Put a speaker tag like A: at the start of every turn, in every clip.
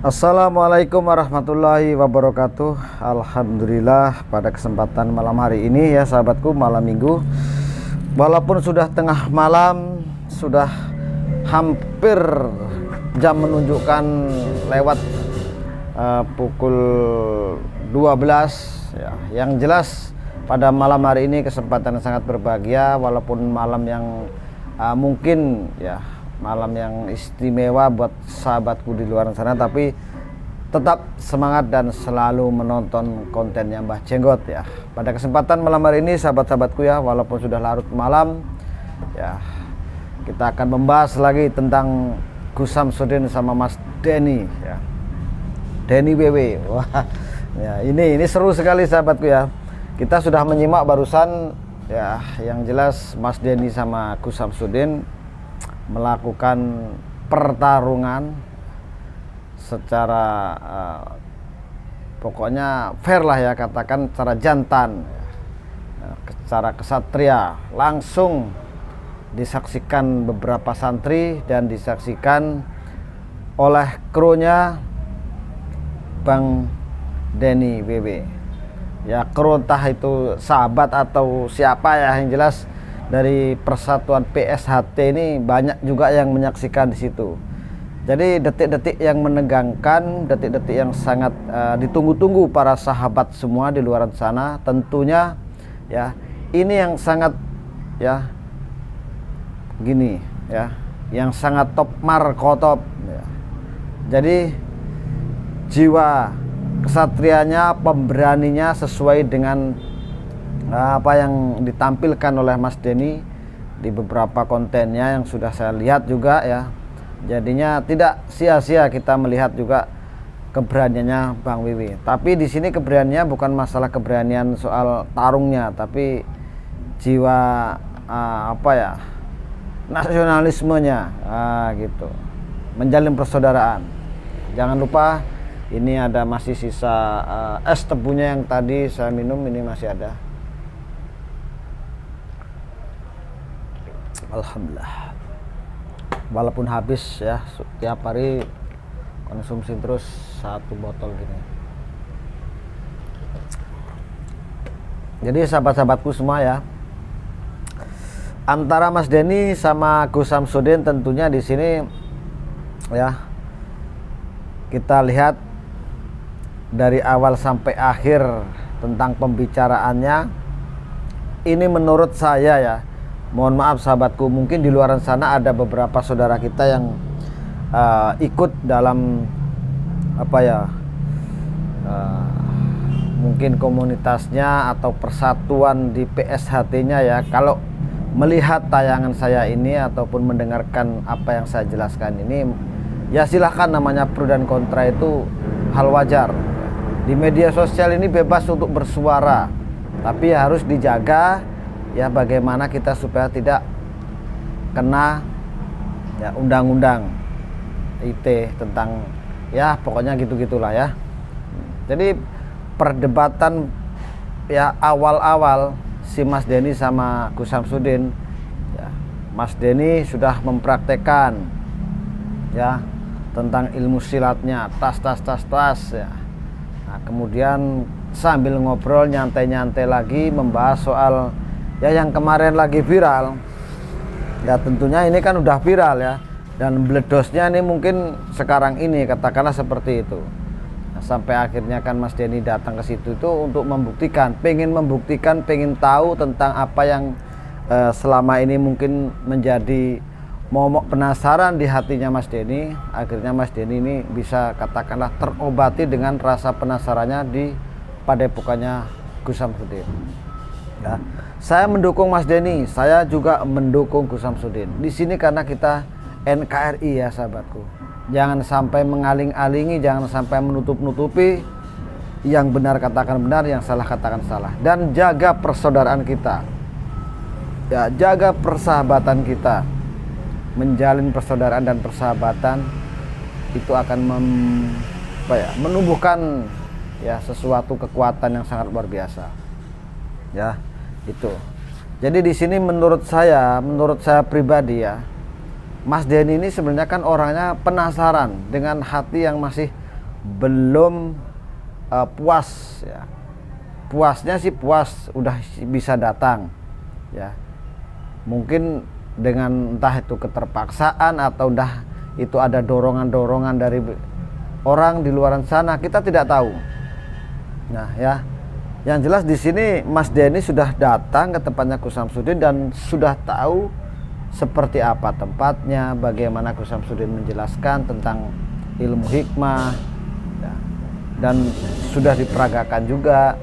A: Assalamualaikum warahmatullahi wabarakatuh. Alhamdulillah pada kesempatan malam hari ini ya sahabatku, malam minggu, walaupun sudah tengah malam, sudah hampir jam menunjukkan lewat pukul 12 ya. Yang jelas pada malam hari ini kesempatan yang sangat berbahagia, walaupun malam yang mungkin ya malam yang istimewa buat sahabatku di luar sana, tapi tetap semangat dan selalu menonton kontennya Mbah Jenggot ya. Pada kesempatan malam hari ini sahabat-sahabatku ya, walaupun sudah larut malam ya, kita akan membahas lagi tentang Gus Samsudin sama Mas Denny ya. Denny WW. Wah, ya ini seru sekali sahabatku ya. Kita sudah menyimak barusan ya, yang jelas Mas Denny sama Gus Samsudin melakukan pertarungan secara pokoknya fair lah ya, katakan secara jantan, secara kesatria, langsung disaksikan beberapa santri dan disaksikan oleh krunya Bang Denny WW ya. Kru entah itu sahabat atau siapa ya, yang jelas dari Persatuan PSHT ini banyak juga yang menyaksikan di situ. Jadi detik-detik yang menegangkan, detik-detik yang sangat ditunggu-tunggu para sahabat semua di luar sana tentunya ya. Ini yang sangat ya gini ya, yang sangat top markotop ya. Jadi jiwa kesatrianya, pemberaninya sesuai dengan apa yang ditampilkan oleh Mas Denny di beberapa kontennya yang sudah saya lihat juga ya. Jadinya tidak sia-sia kita melihat juga keberaniannya Bang Wiwi. Tapi di sini keberaniannya bukan masalah keberanian soal tarungnya, tapi jiwa apa ya, nasionalismenya gitu, menjalin persaudaraan. Jangan lupa ini ada masih sisa es tebunya yang tadi saya minum, ini masih ada. Alhamdulillah, walaupun habis ya, setiap hari konsumsi terus satu botol gini. Jadi sahabat-sahabatku semua ya, antara Mas Denny sama Gus Samsudin tentunya di sini ya, kita lihat dari awal sampai akhir tentang pembicaraannya ini menurut saya ya, mohon maaf sahabatku, mungkin di luar sana ada beberapa saudara kita yang ikut dalam apa ya, mungkin komunitasnya atau persatuan di PSHT-nya ya. Kalau melihat tayangan saya ini ataupun mendengarkan apa yang saya jelaskan ini, ya silahkan, namanya pro dan kontra itu hal wajar. Di media sosial ini bebas untuk bersuara, tapi ya harus dijaga ya, bagaimana kita supaya tidak kena ya undang-undang ITE tentang ya pokoknya gitu-gitulah ya. Jadi perdebatan ya awal-awal si Mas Denny sama Gus Samsudin ya, Mas Denny sudah mempraktekkan ya tentang ilmu silatnya, tas ya. Nah, kemudian sambil ngobrol nyantai-nyantai lagi membahas soal ya yang kemarin lagi viral ya. Tentunya ini kan udah viral ya, dan meledosnya ini mungkin sekarang ini, katakanlah seperti itu. Nah, sampai akhirnya kan Mas Denny datang ke situ itu untuk membuktikan, pengen tahu tentang apa yang selama ini mungkin menjadi momok penasaran di hatinya Mas Denny. Akhirnya Mas Denny ini bisa katakanlah terobati dengan rasa penasarannya di padepokannya Gus Samsudin ya. Saya mendukung Mas Denny, saya juga mendukung Gus Samsudin di sini karena kita NKRI ya sahabatku. Jangan sampai mengaling-alingi, jangan sampai menutup-nutupi. Yang benar katakan benar, yang salah katakan salah, dan jaga persaudaraan kita ya, jaga persahabatan kita. Menjalin persaudaraan dan persahabatan itu akan menumbuhkan ya sesuatu kekuatan yang sangat luar biasa ya. Itu. Jadi di sini menurut saya pribadi ya, Mas Denny ini sebenarnya kan orangnya penasaran dengan hati yang masih belum puas ya. Puasnya sih puas, udah bisa datang ya. Mungkin dengan entah itu keterpaksaan atau udah itu ada dorongan-dorongan dari orang di luar sana, kita tidak tahu. Nah ya, yang jelas di sini Mas Denny sudah datang ke tempatnya Gus Samsudin dan sudah tahu seperti apa tempatnya, bagaimana Gus Samsudin menjelaskan tentang ilmu hikmah ya, dan sudah diperagakan juga.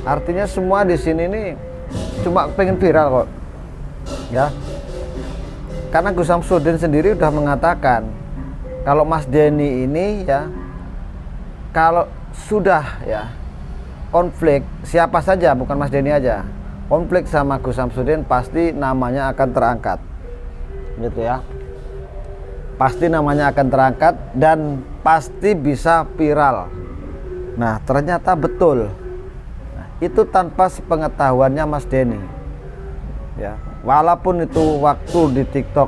A: Artinya semua di sini nih cuma pengen viral kok ya, karena Gus Samsudin sendiri udah mengatakan kalau Mas Denny ini ya, kalau sudah ya konflik siapa saja, bukan Mas Denny aja, konflik sama Gus Samsudin pasti namanya akan terangkat gitu ya, pasti namanya akan terangkat dan pasti bisa viral. Nah ternyata betul, nah, itu tanpa sepengetahuannya Mas Denny ya. Walaupun itu waktu di TikTok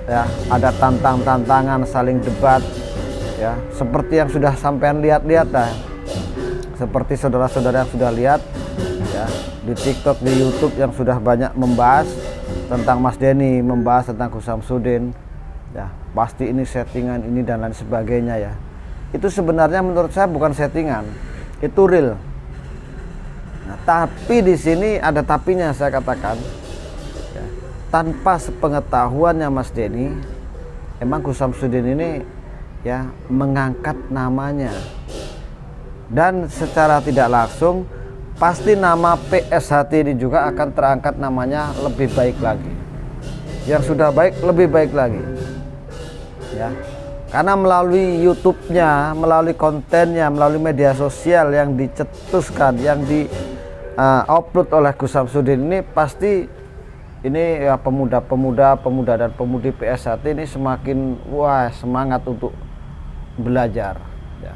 A: ya ada tantangan saling debat ya, seperti yang sudah sampean lihat-lihat dah, seperti saudara-saudara yang sudah lihat ya di TikTok, di YouTube yang sudah banyak membahas tentang Mas Denny, membahas tentang Gus Samsudin ya, pasti ini settingan ini dan lain sebagainya ya. Itu sebenarnya menurut saya bukan settingan, itu real. Nah, tapi di sini ada tapinya, saya katakan tanpa sepengetahuannya Mas Denny, emang Gus Samsudin ini ya mengangkat namanya, dan secara tidak langsung pasti nama PSHT ini juga akan terangkat namanya lebih baik lagi. Yang sudah baik lebih baik lagi ya, karena melalui YouTube-nya, melalui kontennya, melalui media sosial yang dicetuskan, yang di upload oleh Gus Samsudin ini, pasti ini ya pemuda dan pemudi PSHT ini semakin semangat untuk belajar ya.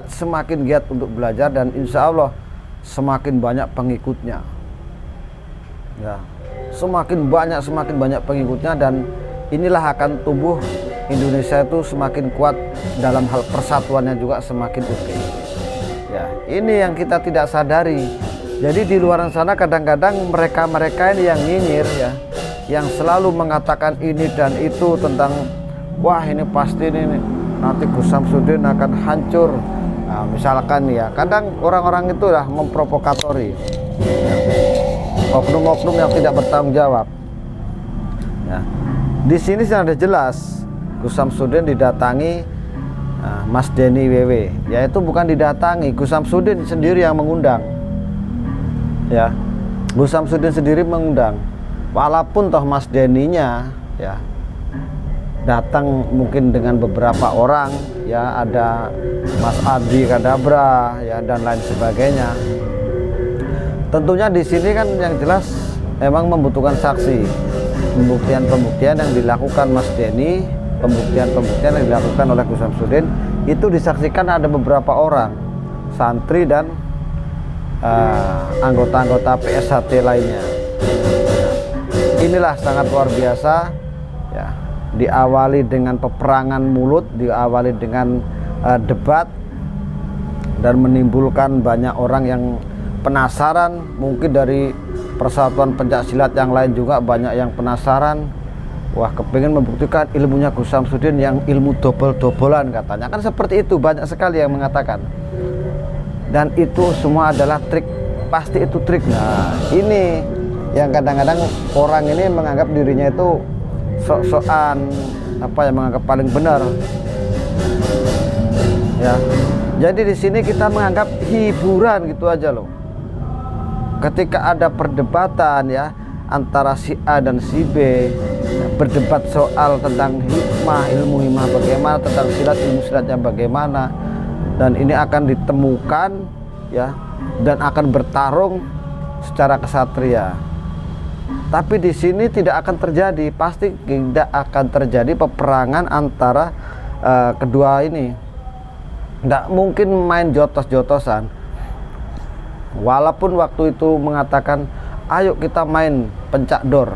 A: Semakin giat untuk belajar, dan insya Allah semakin banyak pengikutnya ya, semakin banyak pengikutnya, dan inilah akan tumbuh Indonesia itu semakin kuat dalam hal persatuannya juga semakin oke ya. Ini yang kita tidak sadari. Jadi di luar sana kadang-kadang mereka ini yang nyinyir ya, yang selalu mengatakan ini dan itu tentang wah ini pasti ini nanti Gus Samsudin akan hancur. Nah, misalkan ya, kadang orang-orang itu lah memprovokatori ya, oknum-oknum yang tidak bertanggung jawab. Ya. Di sini sudah jelas Gus Samsudin didatangi Mas Denny WW, yaitu bukan didatangi, Gus Samsudin sendiri yang mengundang. Ya, Gus Samsudin sendiri mengundang, walaupun toh Mas Denny-nya ya datang mungkin dengan beberapa orang ya, ada Mas Adi Kadabra ya dan lain sebagainya. Tentunya di sini kan yang jelas memang membutuhkan saksi, pembuktian yang dilakukan Mas Denny, pembuktian yang dilakukan oleh Gus Samsudin itu disaksikan ada beberapa orang santri dan anggota-anggota PSHT lainnya. Inilah sangat luar biasa ya, diawali dengan peperangan mulut, diawali dengan debat, dan menimbulkan banyak orang yang penasaran. Mungkin dari persatuan pencaksilat yang lain juga banyak yang penasaran, wah kepingin membuktikan ilmunya Gus Samsudin yang ilmu dobel-dobelan katanya, kan seperti itu, banyak sekali yang mengatakan. Dan itu semua adalah trik, pasti itu trik. Nah ini yang kadang-kadang orang ini menganggap dirinya itu sok-sokan menganggap paling benar ya. Jadi di sini kita menganggap hiburan gitu aja loh. Ketika ada perdebatan ya antara si A dan si B, berdebat soal tentang hikmah, ilmu hikmah bagaimana, tentang silat, ilmu silatnya bagaimana, dan ini akan ditemukan ya, dan akan bertarung secara kesatria. Tapi di sini tidak akan terjadi, pasti tidak akan terjadi peperangan antara kedua ini. Tidak mungkin main jotos-jotosan. Walaupun waktu itu mengatakan ayo kita main pencak dor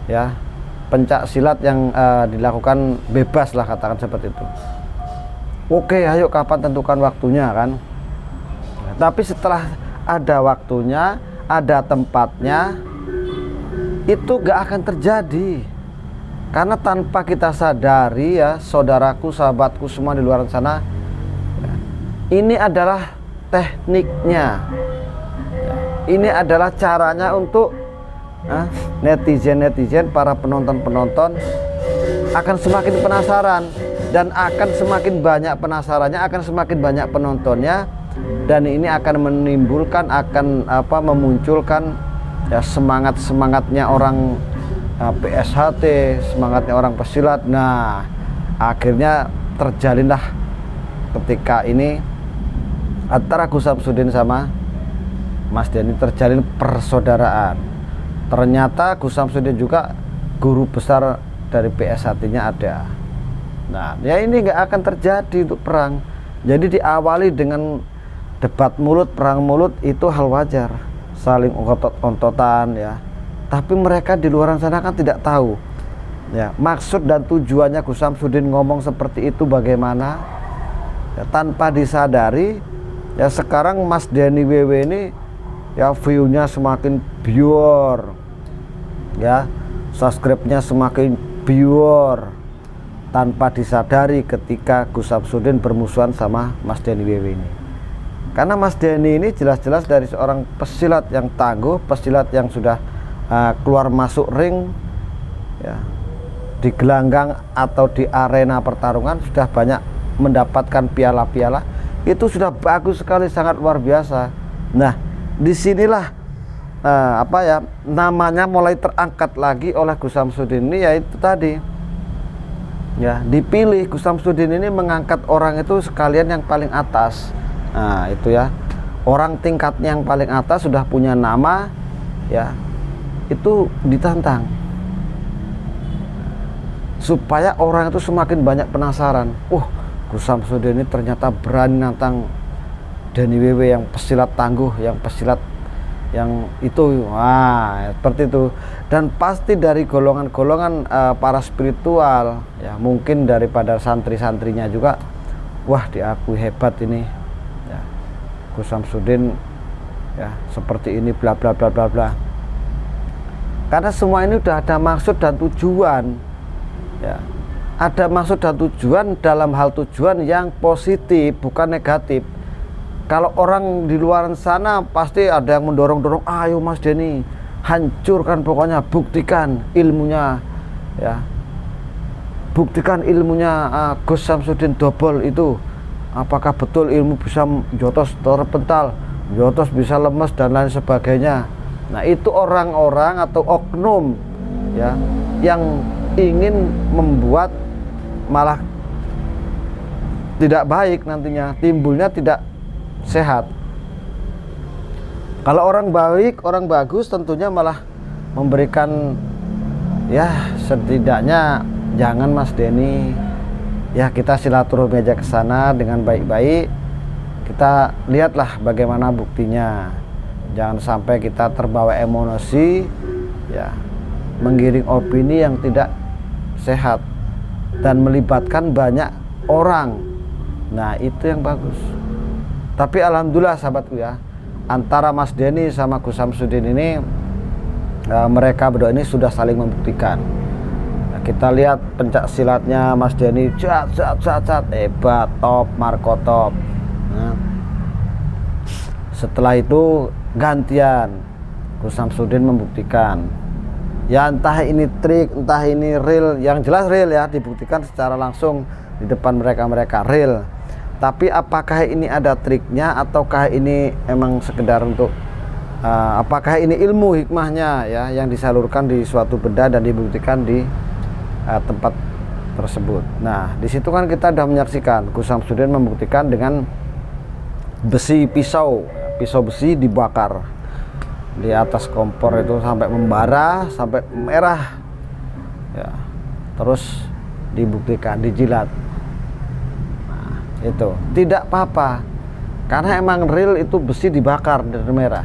A: ya, pencak silat yang dilakukan bebas lah, katakan seperti itu Oke, ayo kapan tentukan waktunya kan. Tapi setelah ada waktunya, ada tempatnya, itu gak akan terjadi. Karena tanpa kita sadari ya, saudaraku, sahabatku semua di luar sana, ini adalah tekniknya. Ini adalah caranya untuk netizen-netizen, para penonton-penonton akan semakin penasaran, dan akan semakin banyak penasarannya, akan semakin banyak penontonnya, dan ini akan menimbulkan, akan memunculkan ya semangatnya orang PSHT, semangatnya orang pesilat. Nah, akhirnya terjalinlah ketika ini antara Gus Samsudin sama Mas Denny terjalin persaudaraan. Ternyata Gus Samsudin juga guru besar dari PSHT-nya ada. Nah, ya ini nggak akan terjadi untuk perang. Jadi diawali dengan debat mulut, perang mulut, itu hal wajar, saling ontot-ontotan ya. Tapi mereka di luar sana kan tidak tahu ya maksud dan tujuannya Gus Samsudin ngomong seperti itu bagaimana ya, tanpa disadari ya. Sekarang Mas Denny WW ini ya view-nya semakin bior ya, subscribe-nya semakin bior, tanpa disadari ketika Gus Samsudin bermusuhan sama Mas Denny WW ini. Karena Mas Denny ini jelas-jelas dari seorang pesilat yang tangguh, pesilat yang sudah keluar masuk ring ya, di gelanggang atau di arena pertarungan sudah banyak mendapatkan piala-piala, itu sudah bagus sekali, sangat luar biasa. Nah, disinilah namanya mulai terangkat lagi oleh Gus Samsudin ini, yaitu tadi ya, dipilih Gus Samsudin ini mengangkat orang itu sekalian yang paling atas. Nah, itu ya, orang tingkatnya yang paling atas sudah punya nama ya, itu ditantang supaya orang itu semakin banyak penasaran. Gus Samsudin ini ternyata berani nantang Denny WW yang pesilat tangguh, yang pesilat yang itu. Wah, seperti itu. Dan pasti dari golongan-golongan para spiritual ya, mungkin daripada santri-santrinya juga, wah diakui hebat ini ya, Gus Samsudin ya, seperti ini bla bla bla bla bla. Karena semua ini udah ada maksud dan tujuan ya. Ada maksud dan tujuan dalam hal tujuan yang positif, bukan negatif. Kalau orang di luar sana pasti ada yang mendorong-dorong, ayo Mas Denny, hancurkan pokoknya, buktikan ilmunya ya, buktikan ilmunya Gus Samsudin double itu. Apakah betul ilmu bisa jotos terpental, jotos bisa lemes dan lain sebagainya. Nah, itu orang-orang atau oknum ya, yang ingin membuat malah tidak baik, nantinya timbulnya tidak sehat. Kalau orang baik, orang bagus, tentunya malah memberikan ya, setidaknya jangan Mas Denny ya, kita silaturahmi aja ke sana dengan baik-baik. Kita lihatlah bagaimana buktinya. Jangan sampai kita terbawa emosi ya, menggiring opini yang tidak sehat dan melibatkan banyak orang. Nah, itu yang bagus. Tapi alhamdulillah sahabatku ya, antara Mas Denny sama Gus Samsudin ini mereka berdua ini sudah saling membuktikan. Nah, kita lihat pencak silatnya Mas Denny, cat hebat, top, Marco top. Nah, setelah itu gantian Gus Samsudin membuktikan ya, entah ini trik, entah ini real, yang jelas real ya, dibuktikan secara langsung di depan mereka real. Tapi apakah ini ada triknya ataukah ini emang sekedar untuk apakah ini ilmu hikmahnya ya, yang disalurkan di suatu benda dan dibuktikan di tempat tersebut. Nah, di situ kan kita sudah menyaksikan Gus Samsudin membuktikan dengan besi pisau besi dibakar di atas kompor itu sampai membara, sampai merah ya, terus dibuktikan dijilat. Nah, itu tidak apa-apa karena emang real itu besi dibakar dan merah.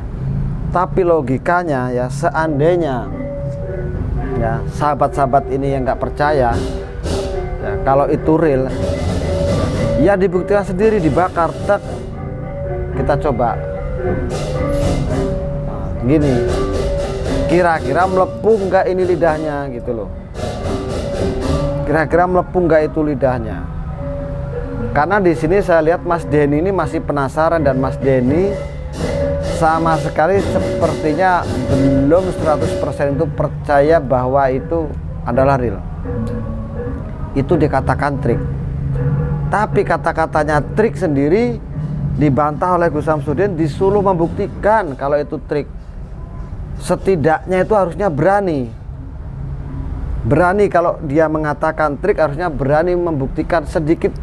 A: Tapi logikanya ya, seandainya ya sahabat-sahabat ini yang nggak percaya ya, kalau itu real Ya dibuktikan sendiri, dibakar, tek. Kita coba. Nah, gini. Kira-kira melepung nggak ini lidahnya gitu loh. Kira-kira melepung nggak itu lidahnya. Karena di sini saya lihat Mas Denny ini masih penasaran, dan Mas Denny sama sekali sepertinya belum 100% itu percaya bahwa itu adalah real. Itu dikatakan trik. Tapi kata-katanya trik sendiri dibantah oleh Gus Samsudin, disuruh membuktikan kalau itu trik. Setidaknya itu harusnya berani. Berani kalau dia mengatakan trik, harusnya berani membuktikan sedikit.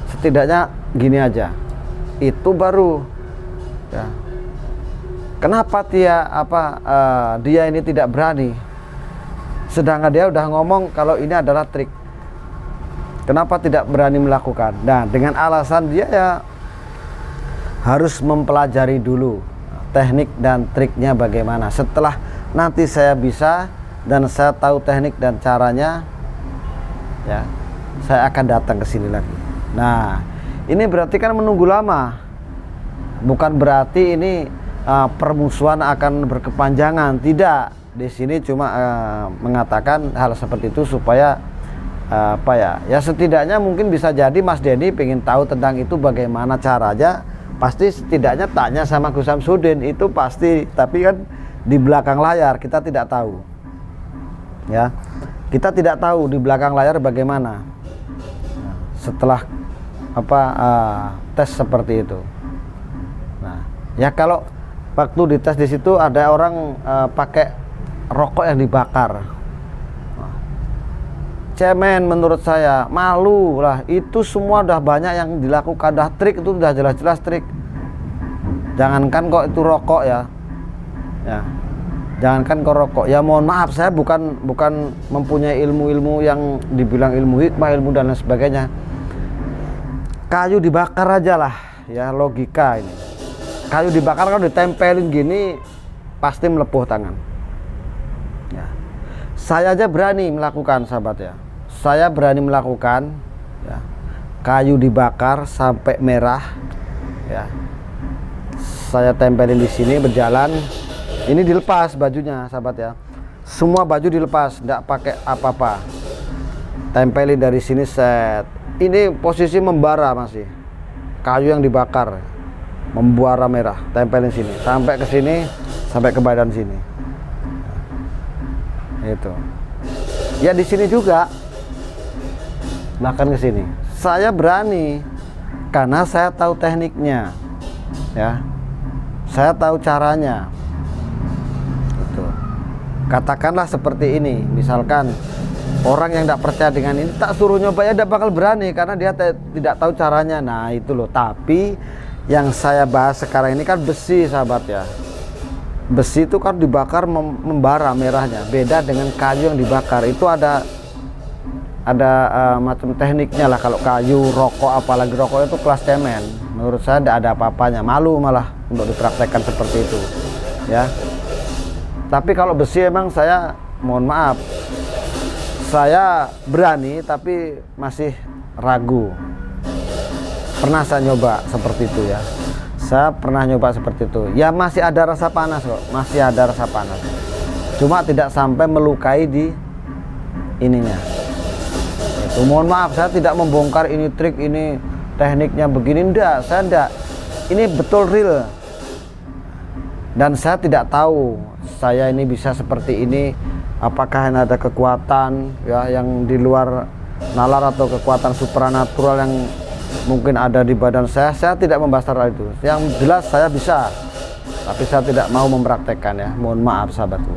A: Setidaknya gini aja. Itu baru ya. Kenapa dia ini tidak berani? Sedangkan dia udah ngomong kalau ini adalah trik. Kenapa tidak berani melakukan? Nah, dengan alasan dia ya harus mempelajari dulu teknik dan triknya bagaimana. Setelah nanti saya bisa dan saya tahu teknik dan caranya, ya, saya akan datang ke sini lagi. Nah, ini berarti kan menunggu lama. Bukan berarti ini permusuhan akan berkepanjangan, tidak. Di sini cuma mengatakan hal seperti itu supaya ya setidaknya mungkin bisa jadi Mas Denny pengen tahu tentang itu bagaimana caranya. Pasti setidaknya tanya sama Gus Samsudin itu pasti, tapi kan di belakang layar kita tidak tahu. Ya, kita tidak tahu di belakang layar bagaimana setelah tes seperti itu. Nah, ya kalau waktu dites di situ ada orang pakai rokok yang dibakar. Cemen menurut saya, malu lah. Itu semua udah banyak yang dilakukan, dah trik, itu udah jelas-jelas trik. Jangankan kok itu rokok ya. Ya. Jangankan kok rokok. Ya mohon maaf, saya bukan mempunyai ilmu-ilmu yang dibilang ilmu hikmah, ilmu dan lain sebagainya. Kayu dibakar aja lah, ya logika ini. Kayu dibakar kalau ditempelin gini pasti melepuh tangan. Ya. Saya aja berani melakukan, sahabat ya. Saya berani melakukan, ya. Kayu dibakar sampai merah, ya. Saya tempelin di sini berjalan. Ini dilepas bajunya, sahabat ya. Semua baju dilepas, tidak pakai apa-apa. Tempelin dari sini set. Ini posisi membara masih. Kayu yang dibakar, membara merah. Tempelin sini, sampai ke sini, sampai ke badan sini. Itu. Ya di sini juga. Bahkan ke sini. Saya berani karena saya tahu tekniknya. Ya. Saya tahu caranya. Itu. Katakanlah seperti ini, misalkan orang yang tidak percaya dengan ini tak suruh nyoba, ya tidak bakal berani karena dia tidak tahu caranya. Nah, itu loh. Tapi yang saya bahas sekarang ini kan besi, sahabat ya. Besi itu kan dibakar membara merahnya, beda dengan kayu yang dibakar. Itu ada macam tekniknya lah. Kalau kayu, rokok, apalagi rokok itu kelas cemen, menurut saya tidak ada apa-apanya, malu malah untuk dipraktekkan seperti itu ya. Tapi kalau besi emang saya mohon maaf, saya berani tapi masih ragu. Pernah saya nyoba seperti itu ya. Saya pernah nyoba seperti itu. Ya masih ada rasa panas kok, masih ada rasa panas. Cuma tidak sampai melukai di ininya. Itu mohon maaf, saya tidak membongkar ini trik, ini tekniknya begini, enggak, saya enggak. Ini betul real. Dan saya tidak tahu saya ini bisa seperti ini. Apakah ada kekuatan ya yang di luar nalar atau kekuatan supranatural yang mungkin ada di badan saya tidak membahas hal itu. Yang jelas saya bisa, tapi saya tidak mau mempraktekkan ya. Mohon maaf sahabatku.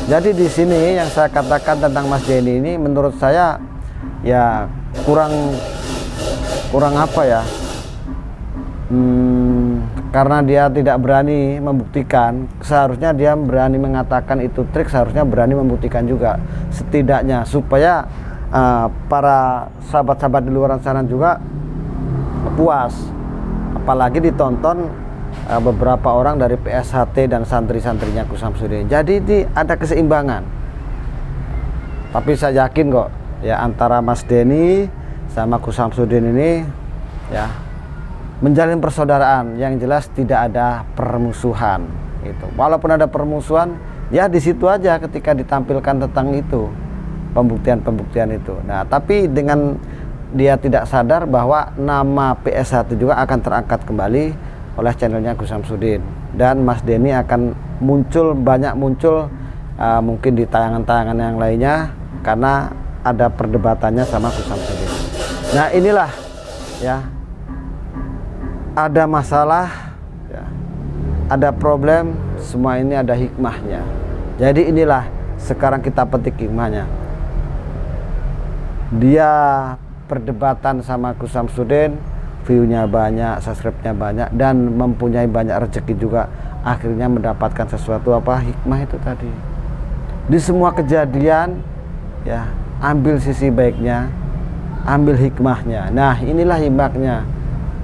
A: Jadi di sini yang saya katakan tentang Mas Denny ini menurut saya ya kurang apa ya? Karena dia tidak berani membuktikan. Seharusnya dia berani mengatakan itu trik, seharusnya berani membuktikan juga setidaknya supaya para sahabat-sahabat di luar sana juga puas, apalagi ditonton beberapa orang dari PSHT dan santri-santrinya Gus Samsudin. Jadi ada keseimbangan. Tapi saya yakin kok ya antara Mas Denny sama Gus Samsudin ini ya menjalin persaudaraan, yang jelas tidak ada permusuhan itu. Walaupun ada permusuhan ya di situ aja ketika ditampilkan tentang itu, pembuktian itu. Nah, tapi dengan dia tidak sadar bahwa nama PS1 juga akan terangkat kembali oleh channelnya Gus Samsudin, dan Mas Denny akan banyak muncul mungkin di tayangan-tayangan yang lainnya karena ada perdebatannya sama Gus Samsudin. Nah, inilah ya, ada masalah ya, ada problem, semua ini ada hikmahnya. Jadi inilah sekarang kita petik hikmahnya. Dia perdebatan sama Gus Samsudin, view-nya banyak, subscribe-nya banyak, dan mempunyai banyak rezeki juga, akhirnya mendapatkan sesuatu hikmah itu tadi. Di semua kejadian ya, ambil sisi baiknya, ambil hikmahnya. Nah, inilah hikmahnya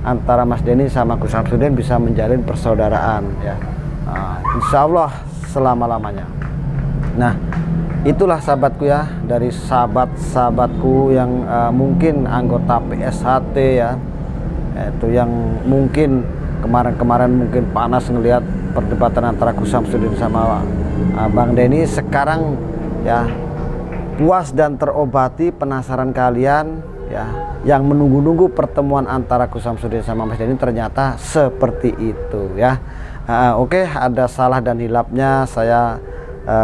A: antara Mas Denny sama Gus Samsudin bisa menjalin persaudaraan ya. Insya Allah selama-lamanya. Nah, itulah sahabatku ya, dari sahabat-sahabatku yang mungkin anggota PSHT ya, itu yang mungkin kemarin-kemarin mungkin panas ngelihat perdebatan antara Gus Samsudin sama Bang Denny. Sekarang ya puas dan terobati penasaran kalian ya, yang menunggu-nunggu pertemuan antara Gus Samsudin sama Mas Denny, ternyata seperti itu ya. Oke, ada salah dan hilapnya saya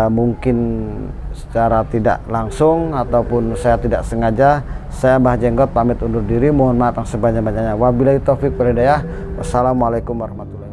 A: mungkin secara tidak langsung ataupun saya tidak sengaja. Saya Mbah Jenggot pamit undur diri, mohon maaf yang sebanyak-banyaknya. Wabillahi taufik wal hidayah. Wassalamualaikum warahmatullahi wabarakatuh.